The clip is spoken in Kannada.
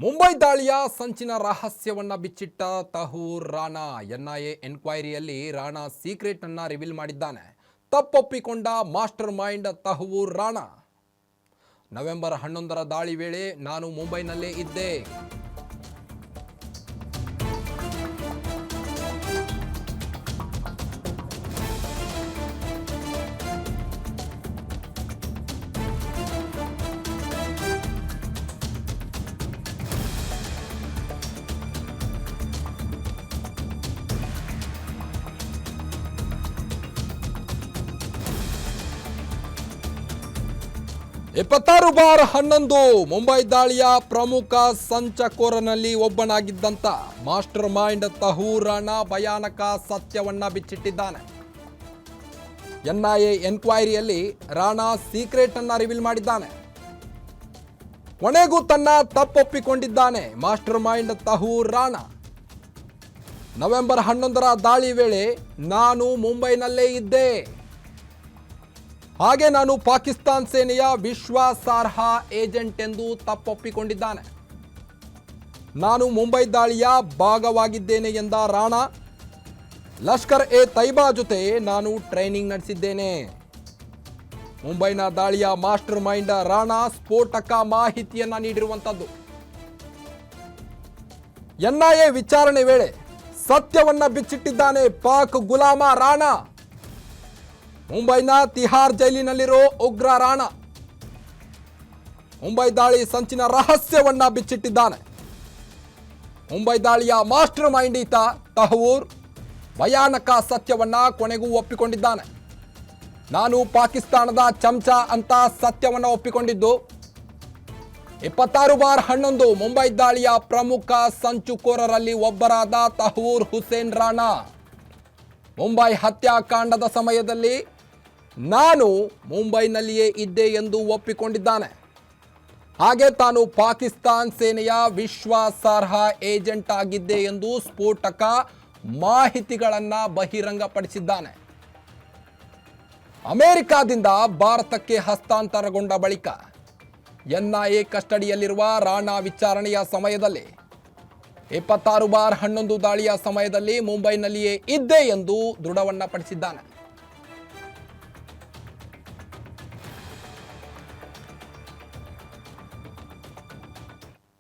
ಮುಂಬೈ ದಾಳಿಯ ಸಂಚಿನ ರಹಸ್ಯವನ್ನ ಬಿಚ್ಚಿಟ್ಟ ತಹೂರ್ ರಾಣಾ. ಎನ್ಐಎ ಎನ್ಕ್ವೈರಿಯಲ್ಲಿ ರಾಣಾ ಸೀಕ್ರೆಟ್ ಅನ್ನ ರಿವೀಲ್ ಮಾಡಿದ್ದಾನೆ. ತಪ್ಪೊಪ್ಪಿಕೊಂಡ ಮಾಸ್ಟರ್ ಮೈಂಡ್ ತಹೂರ್ ರಾಣಾ. ನವೆಂಬರ್ 11ರ ದಾಳಿ ವೇಳೆ ನಾನು ಮುಂಬೈನಲ್ಲೇ ಇದ್ದೆ. (26/11) ಮುಂಬೈ ದಾಳಿಯ ಪ್ರಮುಖ ಸಂಚಕೋರನಲ್ಲಿ ಒಬ್ಬನಾಗಿದ್ದಂತ ಮಾಸ್ಟರ್ ಮೈಂಡ್ ತಹೂರ್ ರಾಣಾ ಭಯಾನಕ ಸತ್ಯವನ್ನ ಬಿಚ್ಚಿಟ್ಟಿದ್ದಾನೆ. ಎನ್ಐಎ ಎನ್ಕ್ವೈರಿಯಲ್ಲಿ ರಾಣಾ ಸೀಕ್ರೆಟ್ ಅನ್ನ ರಿವೀಲ್ ಮಾಡಿದ್ದಾನೆ. ಕೊನೆಗೂ ತನ್ನ ತಪ್ಪೊಪ್ಪಿಕೊಂಡಿದ್ದಾನೆ ಮಾಸ್ಟರ್ ಮೈಂಡ್ ತಹೂರ್ ರಾಣಾ. ನವೆಂಬರ್ 11ರ ದಾಳಿ ವೇಳೆ ನಾನು ಮುಂಬೈನಲ್ಲೇ ಇದ್ದೆ. ಹಾಗೆ ನಾನು ಪಾಕಿಸ್ತಾನ್ ಸೇನೆಯ ವಿಶ್ವಾಸಾರ್ಹ ಏಜೆಂಟ್ ಎಂದು ತಪ್ಪೊಪ್ಪಿಕೊಂಡಿದ್ದಾನೆ. ನಾನು ಮುಂಬೈ ದಾಳಿಯ ಭಾಗವಾಗಿದ್ದೇನೆ ಎಂದ ರಾಣಾ. ಲಷ್ಕರ್ ಎ ತೈಬಾ ಜೊತೆ ನಾನು ಟ್ರೈನಿಂಗ್ ನಡೆಸಿದ್ದೇನೆ. ಮುಂಬೈನ ದಾಳಿಯ ಮಾಸ್ಟರ್ ಮೈಂಡ್ ರಾಣಾ ಸ್ಫೋಟಕ ಮಾಹಿತಿಯನ್ನ ನೀಡಿರುವಂತದ್ದು. ಎನ್ಐಎ ವಿಚಾರಣೆ ವೇಳೆ ಸತ್ಯವನ್ನ ಬಿಚ್ಚಿಟ್ಟಿದ್ದಾನೆ ಪಾಕ್ ಗುಲಾಮ ರಾಣಾ. ಮುಂಬೈನ ತಿಹಾರ್ ಜೈಲಿನಲ್ಲಿರೋ ಉಗ್ರ ರಾಣಾ ಮುಂಬೈ ದಾಳಿ ಸಂಚಿನ ರಹಸ್ಯವನ್ನ ಬಿಚ್ಚಿಟ್ಟಿದ್ದಾನೆ. ಮುಂಬೈ ದಾಳಿಯ ಮಾಸ್ಟರ್ ಮೈಂಡ್ ಈತ ತಹೂರ್ ಭಯಾನಕ ಸತ್ಯವನ್ನ ಕೊನೆಗೂ ಒಪ್ಪಿಕೊಂಡಿದ್ದಾನೆ. ನಾನು ಪಾಕಿಸ್ತಾನದ ಚಮಚ ಅಂತ ಸತ್ಯವನ್ನ ಒಪ್ಪಿಕೊಂಡಿದ್ದು. 26/11 ಮುಂಬೈ ದಾಳಿಯ ಪ್ರಮುಖ ಸಂಚುಕೋರರಲ್ಲಿ ಒಬ್ಬರಾದ ತಹೂರ್ ಹುಸೇನ್ ರಾಣಾ ಮುಂಬೈ ಹತ್ಯಾಕಾಂಡದ ಸಮಯದಲ್ಲಿ ನಾನು ಮುಂಬೈನಲ್ಲಿಯೇ ಇದ್ದೆ ಎಂದು ಒಪ್ಪಿಕೊಂಡಿದ್ದಾನೆ. ಹಾಗೆ ತಾನು ಪಾಕಿಸ್ತಾನ್ ಸೇನೆಯ ವಿಶ್ವಾಸಾರ್ಹ ಏಜೆಂಟ್ ಆಗಿದ್ದೆ ಎಂದು ಸ್ಫೋಟಕ ಮಾಹಿತಿಗಳನ್ನು ಬಹಿರಂಗಪಡಿಸಿದ್ದಾನೆ. ಅಮೆರಿಕಾದಿಂದ ಭಾರತಕ್ಕೆ ಹಸ್ತಾಂತರಗೊಂಡ ಬಳಿಕ ಎನ್ಐಎ ಕಸ್ಟಡಿಯಲ್ಲಿರುವ ರಾಣಾ ವಿಚಾರಣೆಯ ಸಮಯದಲ್ಲಿ 26/11 ದಾಳಿಯ ಸಮಯದಲ್ಲಿ ಮುಂಬೈನಲ್ಲಿಯೇ ಇದ್ದೆ ಎಂದು ದೃಢವನ್ನ ಪಡಿಸಿದ್ದಾನೆ.